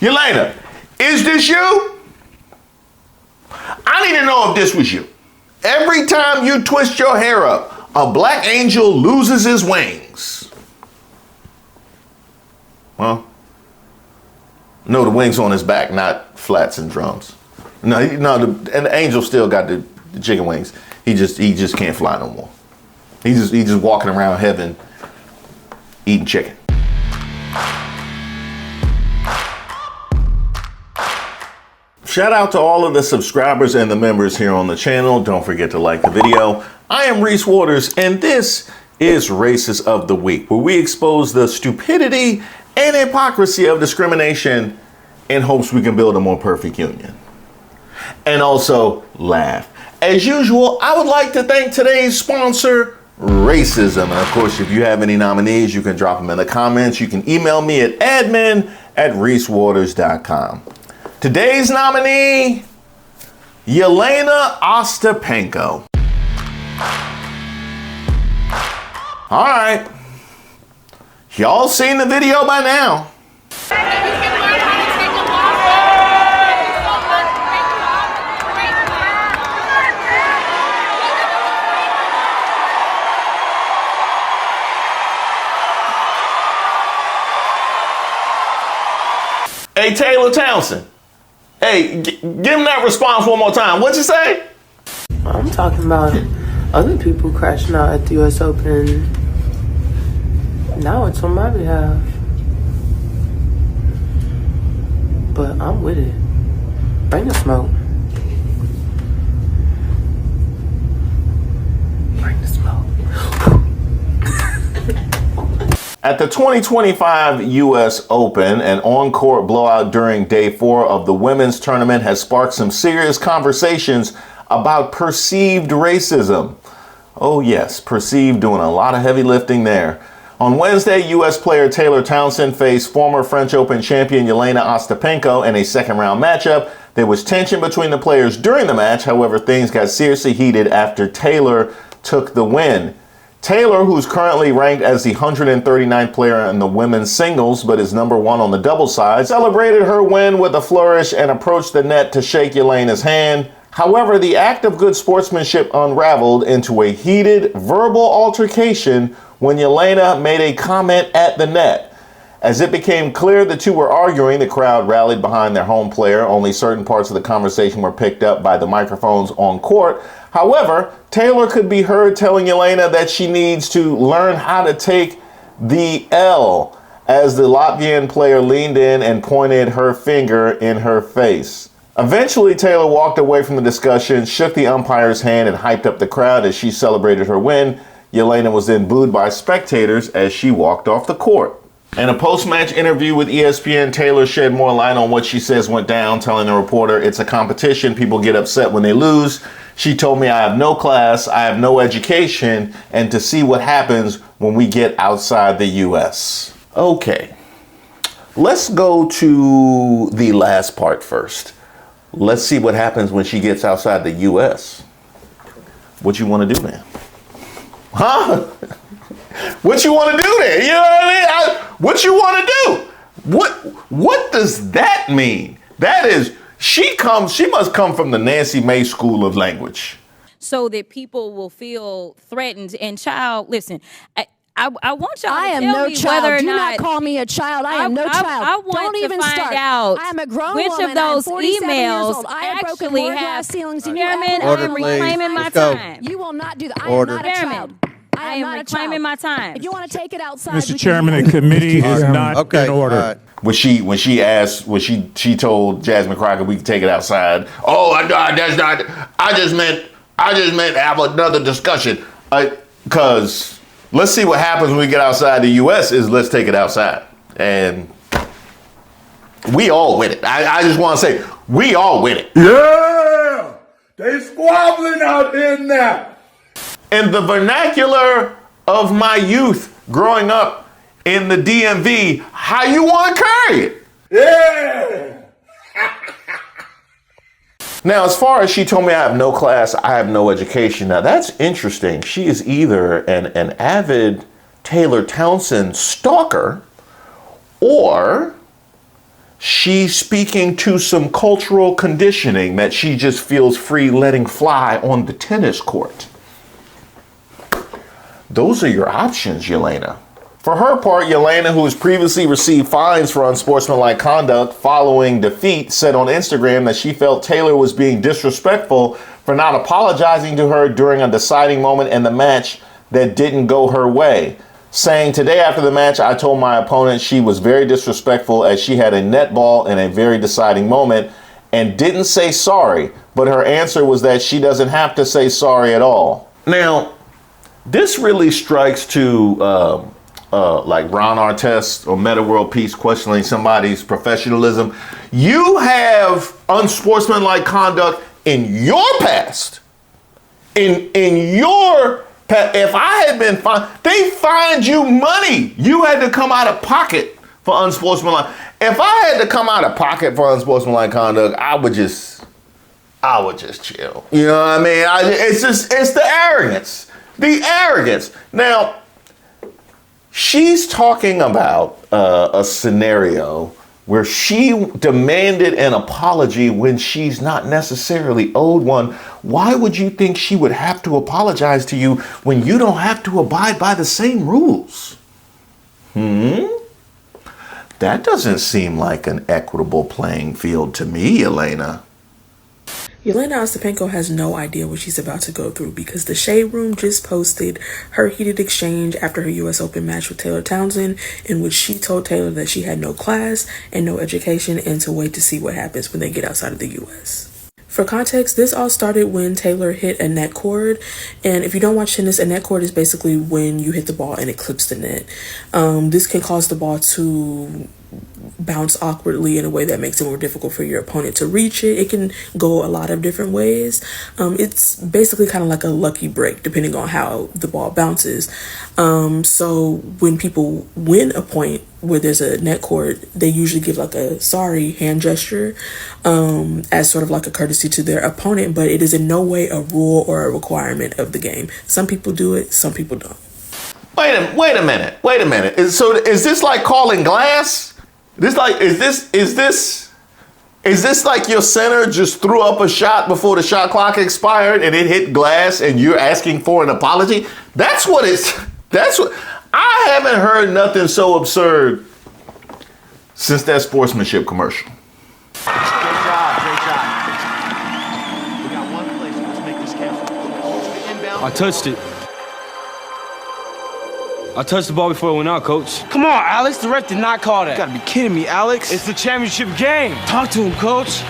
Jelena, is this you? I need to know if this was you. Every time you twist your hair up, a black angel loses his wings. Well, no, the wings on his back, not flats and drums. And the angel still got the chicken wings. He just can't fly no more. He's just walking around heaven eating chicken. Shout out to all of the subscribers and the members here on the channel. Don't forget to like the video. I am Reese Waters, and this is Races of the Week, where we expose the stupidity and hypocrisy of discrimination in hopes we can build a more perfect union. And also laugh. As usual, I would like to thank today's sponsor, Racism. And of course, if you have any nominees, you can drop them in the comments. You can email me at admin@ReeseWaters.com. Today's nominee, Jelena Ostapenko. All right. Y'all seen the video by now. Hey, Taylor Townsend. Hey, give him that response one more time. What'd you say? I'm talking about other people crashing out at the US Open. Now it's on my behalf. But I'm with it. Bring the smoke. Bring the smoke. At the 2025 US Open, an on-court blowout during day 4 of the women's tournament has sparked some serious conversations about perceived racism. Oh yes, perceived, doing a lot of heavy lifting there. On Wednesday, US player Taylor Townsend faced former French Open champion Jelena Ostapenko in a second-round matchup. There was tension between the players during the match. However, things got seriously heated after Taylor took the win. Taylor, who's currently ranked as the 139th player in the women's singles, but is number 1 on the doubles side, celebrated her win with a flourish and approached the net to shake Jelena's hand. However, the act of good sportsmanship unraveled into a heated verbal altercation when Jelena made a comment at the net. As it became clear the two were arguing, the crowd rallied behind their home player. Only certain parts of the conversation were picked up by the microphones on court. However, Taylor could be heard telling Jelena that she needs to learn how to take the L as the Latvian player leaned in and pointed her finger in her face. Eventually, Taylor walked away from the discussion, shook the umpire's hand, and hyped up the crowd as she celebrated her win. Jelena was then booed by spectators as she walked off the court. In a post-match interview with ESPN, Taylor shed more light on what she says went down, telling the reporter, "It's a competition. People get upset when they lose. She told me I have no class, I have no education, and to see what happens when we get outside the U.S." Okay, let's go to the last part first. Let's see what happens when she gets outside the U.S. What you want to do, man? Huh? What you want to do then? You know what I mean? What you want to do? What does that mean? That is, she must come from the Nancy May School of Language. So that people will feel threatened. And child, listen, I want y'all to tell no me child. whether or Do not call me a child. I am no child. I want Don't to even find start. out I am a grown which woman. of those I am 47 years emails old. I have broken actually more have glass ceilings than you Chairman, ever I will. am reclaiming my Let's go. time. You will not do that. I Order. am not a child. Chairman, I am am not a reclaiming child. my time. If you want to take it outside, we Mr. can Chairman, do the it. committee is not in order. When she told Jasmine Crockett we could take it outside. Oh, that's not. I just meant have another discussion. Because let's see what happens when we get outside the U.S. is let's take it outside, and we all with it. I just want to say we all with it. Yeah, they squabbling out there now. In the vernacular of my youth growing up in the DMV, how you want to carry it? Yeah. Now, as far as she told me I have no class, I have no education. Now, that's interesting. She is either an avid Taylor Townsend stalker, or she's speaking to some cultural conditioning that she just feels free letting fly on the tennis court. Those are your options, Jelena. For her part, Jelena, who has previously received fines for unsportsmanlike conduct following defeat, said on Instagram that she felt Taylor was being disrespectful for not apologizing to her during a deciding moment in the match that didn't go her way. Saying, today after the match, I told my opponent she was very disrespectful as she had a net ball in a very deciding moment and didn't say sorry, but her answer was that she doesn't have to say sorry at all. Now, this really strikes to like Ron Artest or Meta World Peace questioning somebody's professionalism. You have unsportsmanlike conduct in your past. In your past. If I had been fined, they fined you money. You had to come out of pocket for unsportsmanlike. If I had to come out of pocket for unsportsmanlike conduct, I would just chill. You know what I mean? It's the arrogance. The arrogance. Now, she's talking about a scenario where she demanded an apology when she's not necessarily owed one. Why would you think she would have to apologize to you when you don't have to abide by the same rules? That doesn't seem like an equitable playing field to me, Jelena. Jelena Ostapenko has no idea what she's about to go through because the Shade Room just posted her heated exchange after her US Open match with Taylor Townsend, in which she told Taylor that she had no class and no education and to wait to see what happens when they get outside of the US. For context, this all started when Taylor hit a net cord, and if you don't watch tennis, a net cord is basically when you hit the ball and it clips the net. This can cause the ball to bounce awkwardly in a way that makes it more difficult for your opponent to reach it. It can go a lot of different ways. It's basically kind of like a lucky break depending on how the ball bounces. So when people win a point where there's a net cord, they usually give like a sorry hand gesture as sort of like a courtesy to their opponent, but it is in no way a rule or a requirement of the game. Some people do it, some people don't. Wait a minute. So is this like calling glass? Is this like your center just threw up a shot before the shot clock expired and it hit glass and you're asking for an apology? That's what I haven't heard nothing so absurd since that sportsmanship commercial. Great job. We got one place, let's make this count. Inbound. I touched it. I touched the ball before it went out, coach. Come on, Alex. The ref did not call that. You gotta be kidding me, Alex. It's the championship game. Talk to him, coach.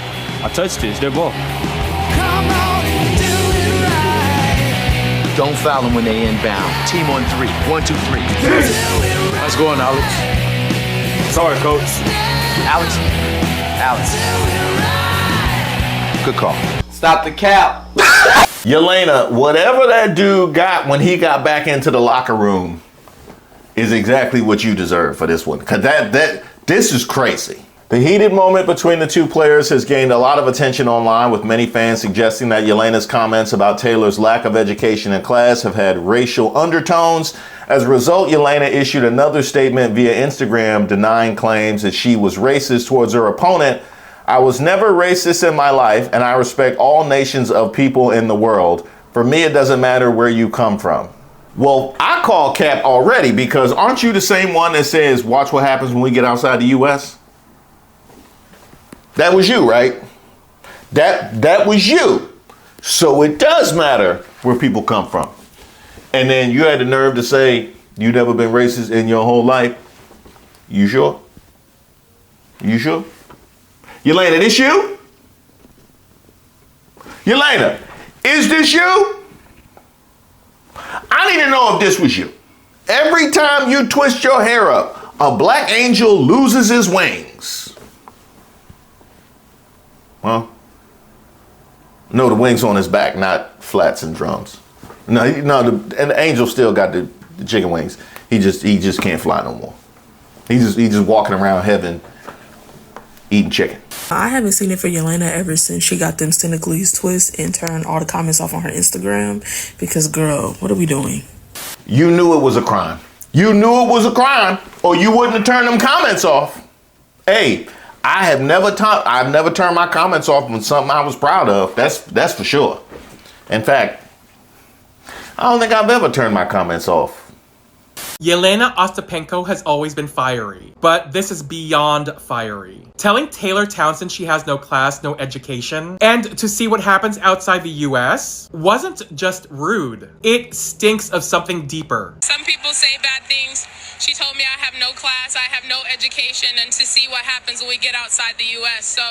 I touched it. It's their ball. Come on and do it right. Don't foul them when they inbound. Team on three. 1, 2, 3. Nice going, Alex. Sorry, coach. Alex. Good call. Stop the cap. Jelena, whatever that dude got when he got back into the locker room is exactly what you deserve for this one. Because this is crazy. The heated moment between the two players has gained a lot of attention online, with many fans suggesting that Jelena's comments about Taylor's lack of education and class have had racial undertones. As a result, Jelena issued another statement via Instagram denying claims that she was racist towards her opponent. I was never racist in my life, and I respect all nations of people in the world. For me, it doesn't matter where you come from. Well, I call Cap already, because aren't you the same one that says, watch what happens when we get outside the U.S.? That was you, right? That was you. So it does matter where people come from. And then you had the nerve to say you never been racist in your whole life. You sure? You sure? Jelena, this you? Jelena, is this you? I need to know if this was you. Every time you twist your hair up, a black angel loses his wings. Well, no, the wings on his back, not flats and drums. And the angel still got the chicken wings. He just can't fly no more. He's just walking around heaven eating chicken. I haven't seen it for Jelena ever since she got them Senegalese twists and turned all the comments off on her Instagram. Because, girl, what are we doing? You knew it was a crime. You knew it was a crime, or you wouldn't have turned them comments off. Hey, I've never turned my comments off on something I was proud of. That's for sure. In fact, I don't think I've ever turned my comments off. Jelena Ostapenko has always been fiery, but this is beyond fiery. Telling Taylor Townsend she has no class, no education, and to see what happens outside the US wasn't just rude. It stinks of something deeper. Some people say bad things. She told me I have no class, I have no education, and to see what happens when we get outside the US. So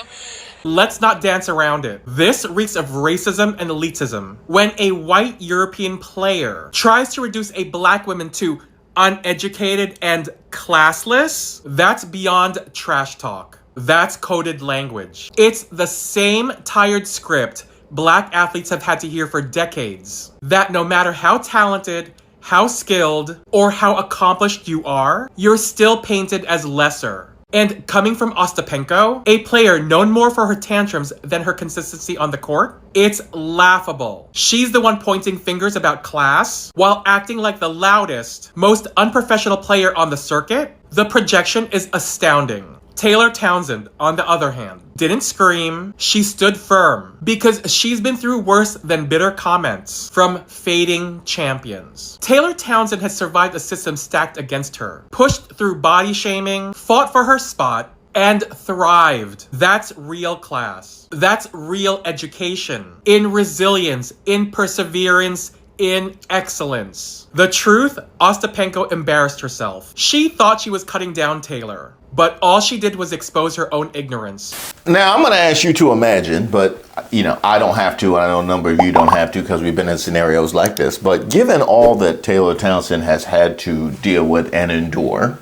let's not dance around it. This reeks of racism and elitism. When a white European player tries to reduce a black woman to uneducated and classless, that's beyond trash talk. That's coded language. It's the same tired script black athletes have had to hear for decades. That no matter how talented, how skilled, or how accomplished you are, you're still painted as lesser. And coming from Ostapenko, a player known more for her tantrums than her consistency on the court, it's laughable. She's the one pointing fingers about class while acting like the loudest, most unprofessional player on the circuit. The projection is astounding. Taylor Townsend, on the other hand, didn't scream. She stood firm because she's been through worse than bitter comments from fading champions. Taylor Townsend has survived a system stacked against her, pushed through body shaming, fought for her spot, and thrived. That's real class. That's real education. In resilience, in perseverance, in excellence. The truth, Ostapenko embarrassed herself. She thought she was cutting down Taylor, but all she did was expose her own ignorance. Now, I'm going to ask you to imagine, but, I don't have to. I know a number of you don't have to because we've been in scenarios like this. But given all that Taylor Townsend has had to deal with and endure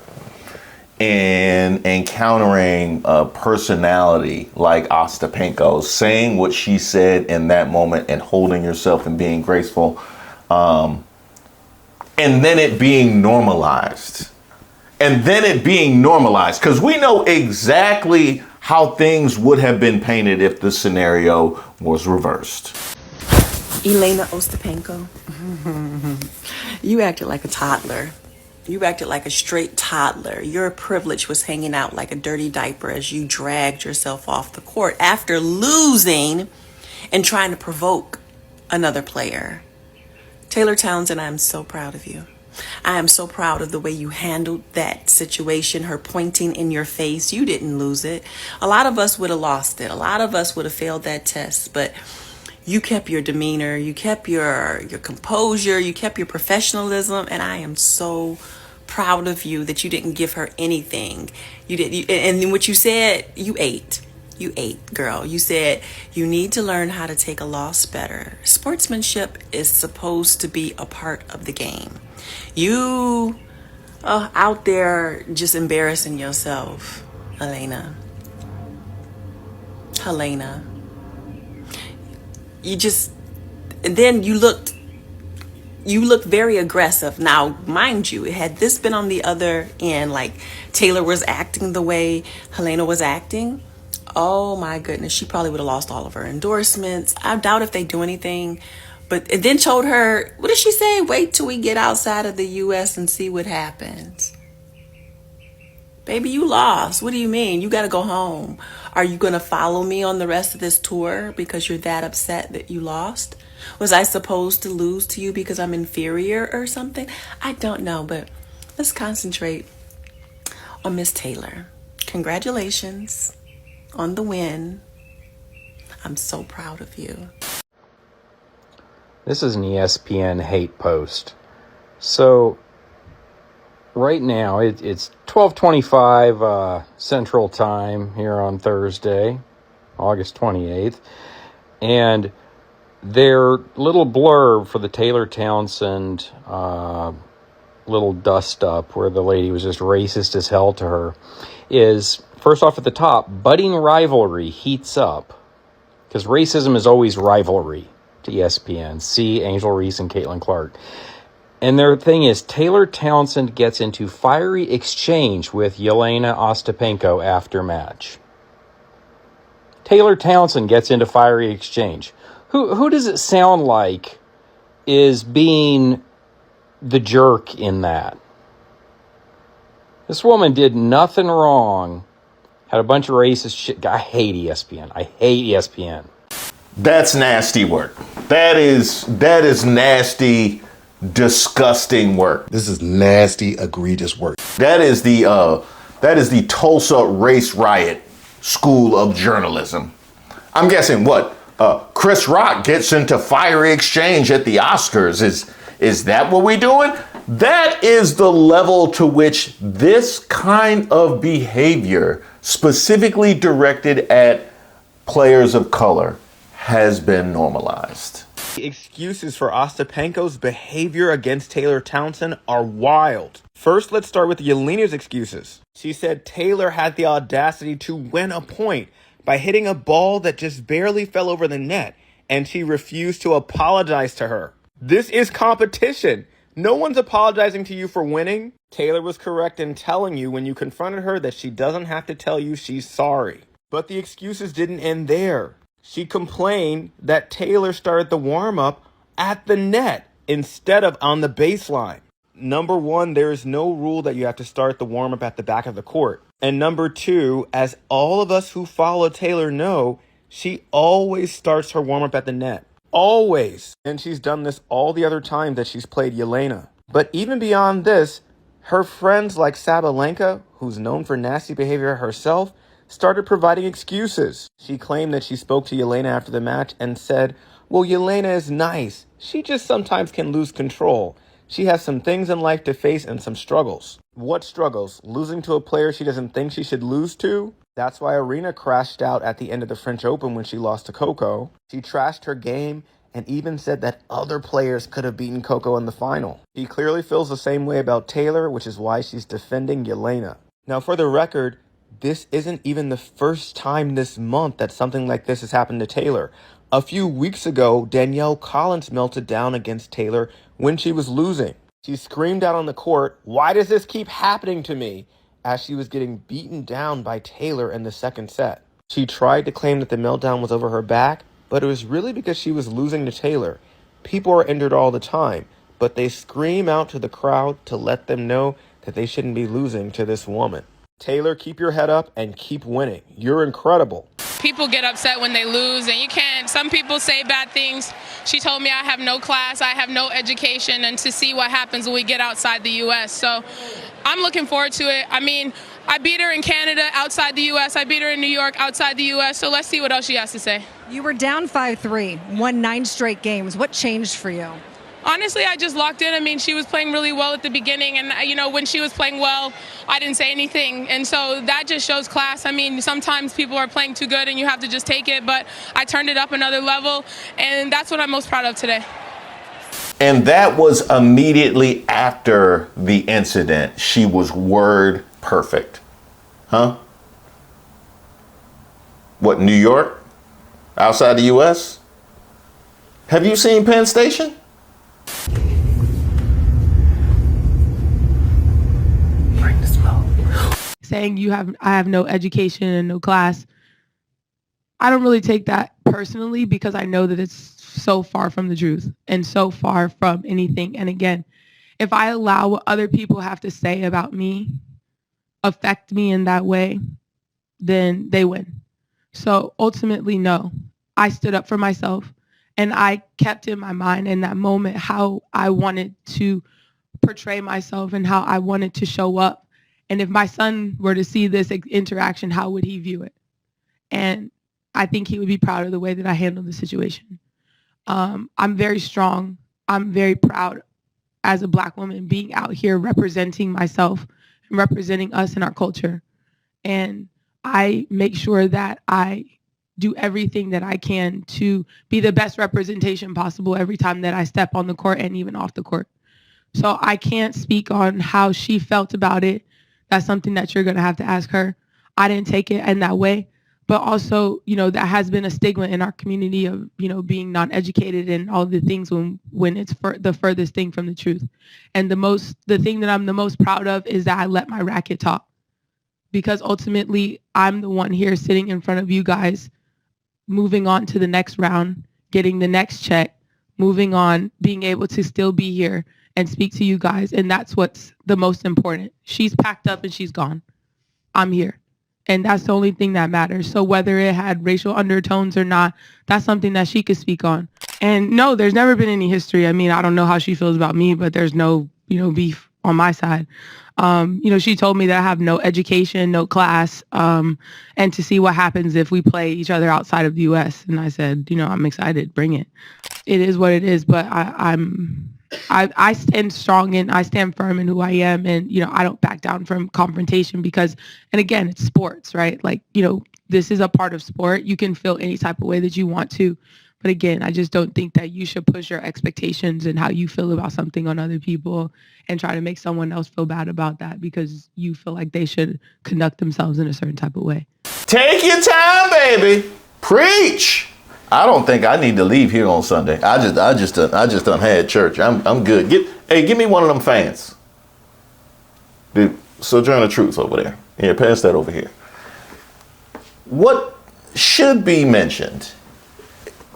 in encountering a personality like Ostapenko, saying what she said in that moment and holding yourself and being graceful, and then it being normalized. Because we know exactly how things would have been painted if the scenario was reversed. Jelena Ostapenko, you acted like a toddler. You acted like a straight toddler. Your privilege was hanging out like a dirty diaper as you dragged yourself off the court after losing and trying to provoke another player. Taylor Townsend, I'm so proud of you. I am so proud of the way you handled that situation, her pointing in your face. You didn't lose it. A lot of us would have lost it. A lot of us would have failed that test, but you kept your demeanor, you kept your composure, you kept your professionalism, and I am so proud of you that you didn't give her anything. And what you said, you ate. You ate, girl. You said you need to learn how to take a loss better. Sportsmanship is supposed to be a part of the game. You out there just embarrassing yourself, Jelena. And then you looked very aggressive. Now, mind you, had this been on the other end, like Taylor was acting the way Jelena was acting, oh my goodness, she probably would have lost all of her endorsements. I doubt if they do anything. But it then told her, what did she say? Wait till we get outside of the U.S. and see what happens. Baby, you lost. What do you mean? You got to go home. Are you going to follow me on the rest of this tour because you're that upset that you lost? Was I supposed to lose to you because I'm inferior or something? I don't know, but let's concentrate on Miss Taylor. Congratulations on the win. I'm so proud of you. This is an ESPN hate post. So right now it's 12:25 Central Time here on Thursday, August 28th, and their little blurb for the Taylor Townsend little dust up where the lady was just racist as hell to her is, first off at the top, budding rivalry heats up, because racism is always rivalry to ESPN. See Angel Reese and Caitlin Clark. And their thing is, Taylor Townsend gets into fiery exchange with Jelena Ostapenko after match. Taylor Townsend gets into fiery exchange. Who does it sound like is being the jerk in that? This woman did nothing wrong, Had a bunch of racist shit. I hate ESPN. I hate ESPN. That's nasty work. That is nasty, disgusting work. This is nasty, egregious work. That is the Tulsa race riot school of journalism. I'm guessing what? Chris Rock gets into fiery exchange at the Oscars. Is that what we're doing? That is the level to which this kind of behavior, specifically directed at players of color, has been normalized. The excuses for Ostapenko's behavior against Taylor Townsend are wild. First, let's start with Jelena's excuses. She said Taylor had the audacity to win a point by hitting a ball that just barely fell over the net, and she refused to apologize to her. This is competition. No one's apologizing to you for winning. Taylor was correct in telling you when you confronted her that she doesn't have to tell you she's sorry. But the excuses didn't end there. She complained that Taylor started the warm-up at the net instead of on the baseline. Number one, there is no rule that you have to start the warm-up at the back of the court. And number two, as all of us who follow Taylor know, she always starts her warm-up at the net. Always. And she's done this all the other times that she's played Jelena. But even beyond this, her friends like Sabalenka, who's known for nasty behavior herself, started providing excuses. She claimed that she spoke to Jelena after the match and said, well, Jelena is nice. She just sometimes can lose control. She has some things in life to face and some struggles. What struggles? Losing to a player she doesn't think she should lose to? That's why Arena crashed out at the end of the French Open when she lost to Coco. She trashed her game and even said that other players could have beaten Coco in the final. She clearly feels the same way about Taylor, which is why she's defending Jelena. Now, for the record, this isn't even the first time this month that something like this has happened to Taylor. A few weeks ago, Danielle Collins melted down against Taylor when she was losing. She screamed out on the court, "Why does this keep happening to me?" as she was getting beaten down by Taylor in the second set. She tried to claim that the meltdown was over her back, but it was really because she was losing to Taylor. People are injured all the time, but they scream out to the crowd to let them know that they shouldn't be losing to this woman. Taylor, keep your head up and keep winning. You're incredible. People get upset when they lose, and you can't. Some people say bad things. She told me I have no class, I have no education, and to see what happens when we get outside the U.S. So I'm looking forward to it. I mean, I beat her in Canada outside the U.S. I beat her in New York outside the U.S. So let's see what else she has to say. You were down 5-3, won 9 straight games. What changed for you? Honestly, I just locked in. I mean, she was playing really well at the beginning, and, you know, when she was playing well, I didn't say anything. And so that just shows class. I mean, sometimes people are playing too good, and you have to just take it. But I turned it up another level, and that's what I'm most proud of today. And that was immediately after the incident. She was word perfect. Huh? What, New York? Outside the U.S.? Have you seen Penn Station? Saying I have no education and no class. I don't really take that personally because I know that it's so far from the truth and so far from anything. And again, if I allow what other people have to say about me affect me in that way, then they win. So ultimately, no, I stood up for myself and I kept in my mind in that moment how I wanted to portray myself and how I wanted to show up. And if my son were to see this interaction, how would he view it? And I think he would be proud of the way that I handled the situation. I'm very strong. I'm very proud as a Black woman being out here representing myself and representing us and our culture. And I make sure that I do everything that I can to be the best representation possible every time that I step on the court and even off the court. So I can't speak on how she felt about it. That's something that you're going to have to ask her. I didn't take it in that way. But also, you know, that has been a stigma in our community of, you know, being non-educated and all the things when it's the furthest thing from the truth. And the thing that I'm the most proud of is that I let my racket talk. Because ultimately, I'm the one here sitting in front of you guys, moving on to the next round, getting the next check, moving on, being able to still be here and speak to you guys. And that's what's the most important. She's packed up and she's gone. I'm here. And that's the only thing that matters. So whether it had racial undertones or not, that's something that she could speak on. And no, there's never been any history. I mean, I don't know how she feels about me, but there's no, beef on my side. She told me that I have no education, no class, and to see what happens if we play each other outside of the U.S. And I said, I'm excited. Bring it. It is what it is. But I stand strong and I stand firm in who I am. And, I don't back down from confrontation because, and again, it's sports, right? Like, this is a part of sport. You can feel any type of way that you want to. But again, I just don't think that you should push your expectations and how you feel about something on other people and try to make someone else feel bad about that because you feel like they should conduct themselves in a certain type of way. Take your time, baby. Preach. I don't think I need to leave here on Sunday. I just done had church. I'm good. Give me one of them fans. The Sojourner Truth over there. Here, pass that over here. What should be mentioned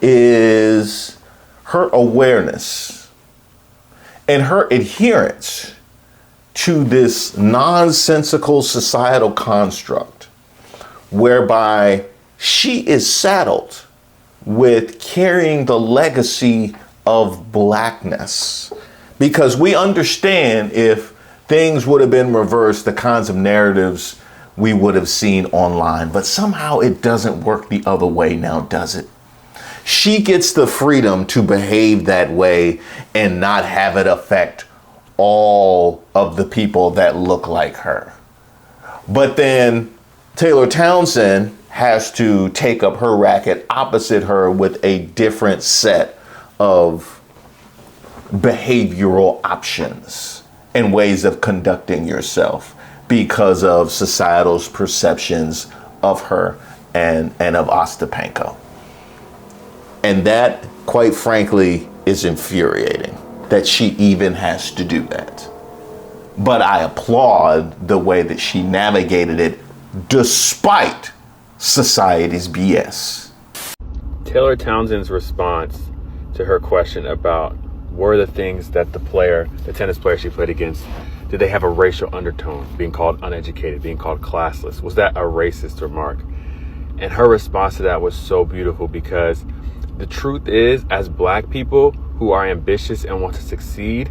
is her awareness and her adherence to this nonsensical societal construct whereby she is saddled with carrying the legacy of blackness. Because we understand if things would have been reversed, the kinds of narratives we would have seen online. But somehow it doesn't work the other way now, does it? She gets the freedom to behave that way and not have it affect all of the people that look like her. But then Taylor Townsend has to take up her racket opposite her with a different set of behavioral options and ways of conducting yourself because of societal's perceptions of her and of Ostapenko. And that, quite frankly, is infuriating that she even has to do that. But I applaud the way that she navigated it despite society's BS. Taylor Townsend's response to her question about were the things that the tennis player she played against, did they have a racial undertone, being called uneducated, being called classless? Was that a racist remark? And her response to that was so beautiful because the truth is, as black people who are ambitious and want to succeed,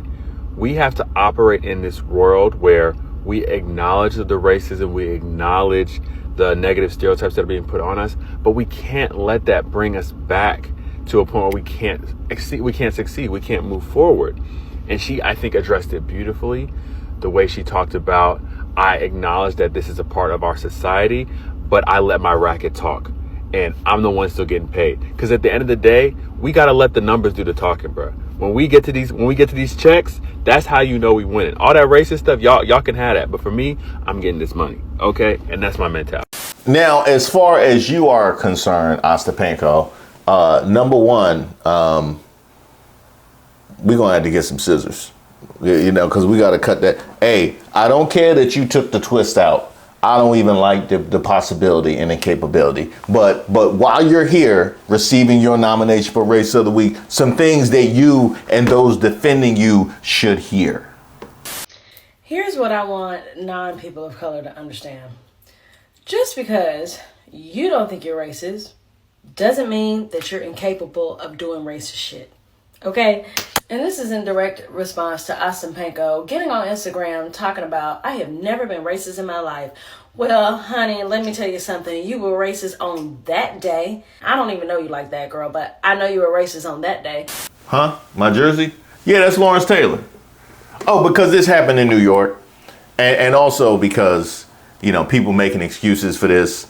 we have to operate in this world where we acknowledge the racism, we acknowledge the negative stereotypes that are being put on us, but we can't let that bring us back to a point where we can't succeed, we can't move forward. And she, I think, addressed it beautifully. The way she talked about, I acknowledge that this is a part of our society, but I let my racket talk. And I'm the one still getting paid. Because at the end of the day, we gotta let the numbers do the talking, bro. When we get to these checks, that's how you know we winning. All that racist stuff, y'all can have that. But for me, I'm getting this money, okay? And that's my mentality. Now, as far as you are concerned, Ostapenko, number one, we're gonna have to get some scissors, because we gotta cut that. Hey, I don't care that you took the twist out. I don't even like the possibility and the capability. But while you're here receiving your nomination for Race of the Week, some things that you and those defending you should hear. Here's what I want non-people of color to understand. Just because you don't think you're racist doesn't mean that you're incapable of doing racist shit. Okay? And this is in direct response to Ostapenko getting on Instagram talking about, I have never been racist in my life. Well, honey, let me tell you something. You were racist on that day. I don't even know you like that, girl, but I know you were racist on that day. Huh? My jersey? Yeah, that's Lawrence Taylor. Oh, because this happened in New York. And also because, people making excuses for this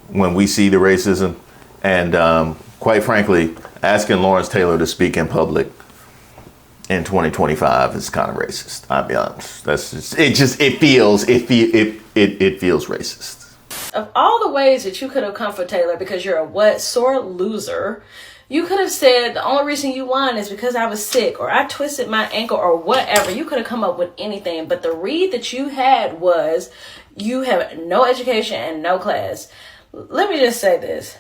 when we see the racism. And quite frankly, asking Lawrence Taylor to speak in public in 2025 is kind of racist. I'll be honest. It feels racist. Of all the ways that you could have come for Taylor because you're a sore loser, you could have said the only reason you won is because I was sick or I twisted my ankle or whatever. You could have come up with anything. But the read that you had was you have no education and no class. Let me just say this.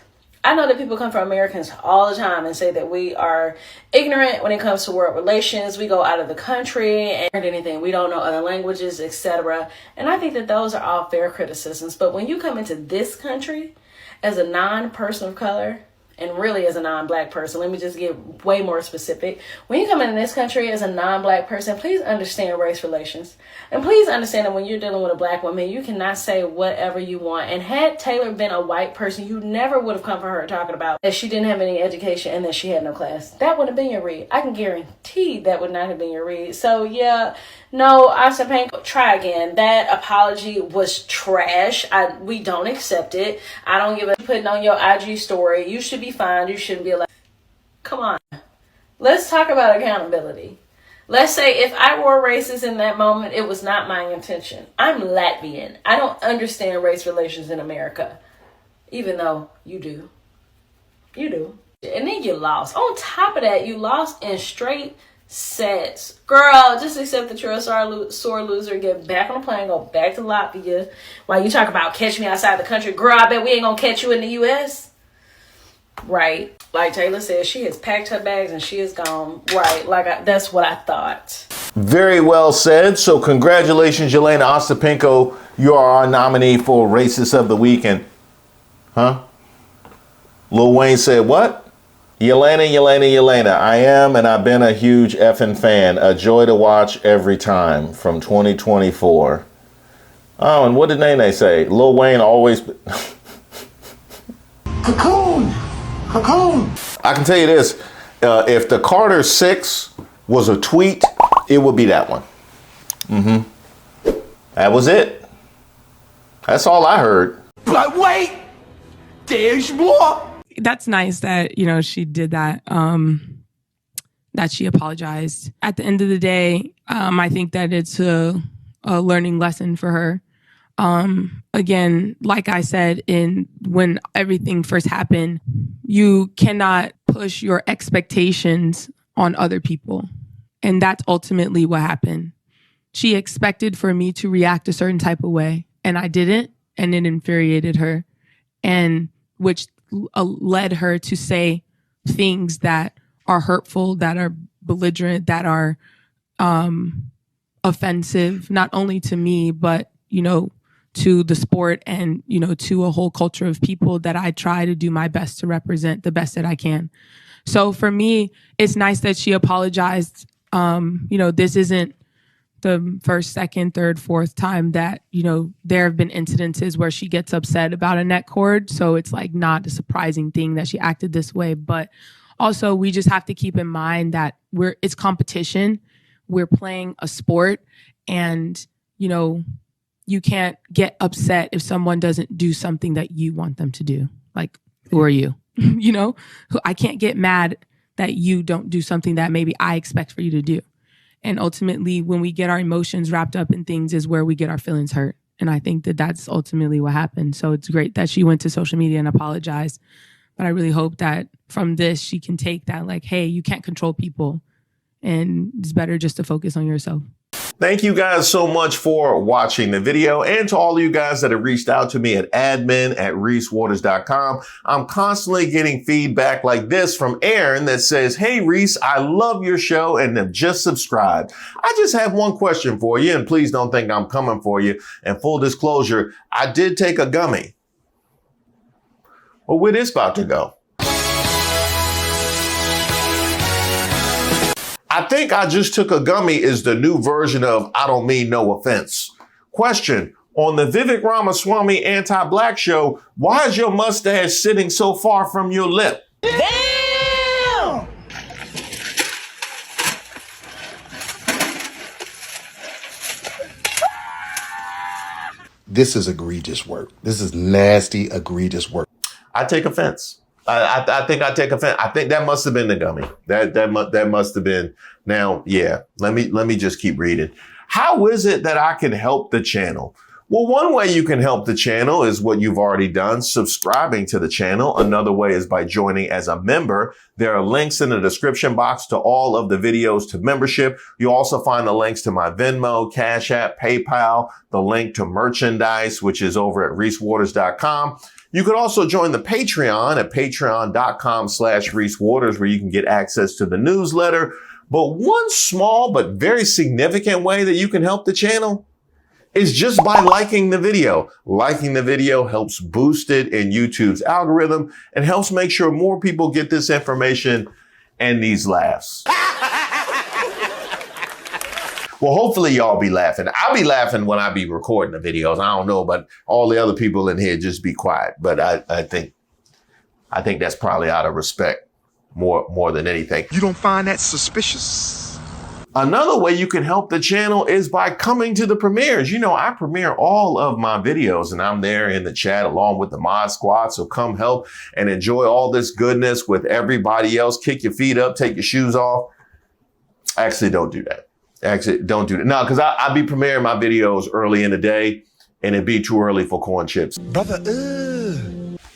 I know that people come from Americans all the time and say that we are ignorant when it comes to world relations. We go out of the country and anything. We don't know other languages, etc. And I think that those are all fair criticisms. But when you come into this country as a non-person of color, and really as a non-black person, let me just get way more specific. When you come into this country as a non-black person, please understand race relations. And please understand that when you're dealing with a black woman, you cannot say whatever you want. And had Taylor been a white person, you never would have come for her talking about that she didn't have any education and that she had no class. That would have been your read. I can guarantee that would not have been your read. So yeah, no, Ostapenko, try again. That apology was trash. We don't accept it. I don't give a putting on your IG story. You should be fined. You shouldn't be allowed. Come on. Let's talk about accountability. Let's say if I were racist in that moment, it was not my intention. I'm Latvian. I don't understand race relations in America. Even though you do. You do. And then you lost. On top of that, you lost in straight sets. Girl, just accept that you're a sore loser. Get back on the plane. Go back to Latvia. While you talk about catch me outside the country. Girl, I bet we ain't gonna catch you in the U.S. Right. Like Taylor said, she has packed her bags and she is gone. Right. That's what I thought. Very well said. So congratulations, Jelena Ostapenko. You are our nominee for Racist of the Week. And, Lil Wayne said what? Jelena, I am and I've been a huge effing fan. A joy to watch every time from 2024. Oh, and what did Nene say? Lil Wayne always... Cocoon! I can tell you this. If the Carter 6 was a tweet, it would be that one. That was it. That's all I heard. But wait! There's more! That's nice that, she did that, that she apologized. At the end of the day, I think that it's a learning lesson for her. Again, like I said, when everything first happened, you cannot push your expectations on other people. And that's ultimately what happened. She expected for me to react a certain type of way, and I didn't, and it infuriated her, and which led her to say things that are hurtful, that are belligerent, that are offensive, not only to me, but, to the sport and, to a whole culture of people that I try to do my best to represent the best that I can. So for me, it's nice that she apologized. This isn't the first, second, third, fourth time that, there have been incidences where she gets upset about a neck cord. So it's like not a surprising thing that she acted this way. But also we just have to keep in mind that it's competition. We're playing a sport and, you can't get upset if someone doesn't do something that you want them to do. Like, who are you? I can't get mad that you don't do something that maybe I expect for you to do. And ultimately, when we get our emotions wrapped up in things is where we get our feelings hurt. And I think that that's ultimately what happened. So it's great that she went to social media and apologized. But I really hope that from this, she can take that like, hey, you can't control people. And it's better just to focus on yourself. Thank you guys so much for watching the video, and to all of you guys that have reached out to me at admin@ReeseWaters.com. I'm constantly getting feedback like this from Aaron that says, hey, Reese, I love your show and have just subscribed. I just have one question for you, and please don't think I'm coming for you. And full disclosure, I did take a gummy. Well, where this about to go? I think I just took a gummy is the new version of I don't mean no offense. Question, on the Vivek Ramaswamy anti-black show, why is your mustache sitting so far from your lip? Damn! This is egregious work. This is nasty, egregious work. I take offense. I think I take offense. I think that must have been the gummy. That must have been. Now, yeah, let me just keep reading. How is it that I can help the channel? Well, one way you can help the channel is what you've already done, subscribing to the channel. Another way is by joining as a member. There are links in the description box to all of the videos to membership. You'll also find the links to my Venmo, Cashapp, PayPal, the link to merchandise, which is over at ReeseWaters.com. You could also join the Patreon at patreon.com/ReeseWaters, where you can get access to the newsletter. But one small but very significant way that you can help the channel is just by liking the video. Liking the video helps boost it in YouTube's algorithm and helps make sure more people get this information and these laughs. Well, hopefully y'all be laughing. I'll be laughing when I be recording the videos. I don't know, but all the other people in here just be quiet. But I think that's probably out of respect more than anything. You don't find that suspicious? Another way you can help the channel is by coming to the premieres. You know, I premiere all of my videos and I'm there in the chat along with the mod squad. So come help and enjoy all this goodness with everybody else. Kick your feet up, take your shoes off. Actually, don't do that. Actually, don't do that. No, because I be premiering my videos early in the day and it'd be too early for corn chips. Brother,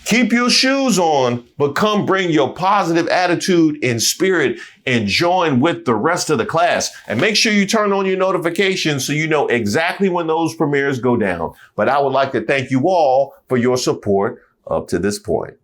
Keep your shoes on, but come bring your positive attitude and spirit and join with the rest of the class. And make sure you turn on your notifications so you know exactly when those premieres go down. But I would like to thank you all for your support up to this point.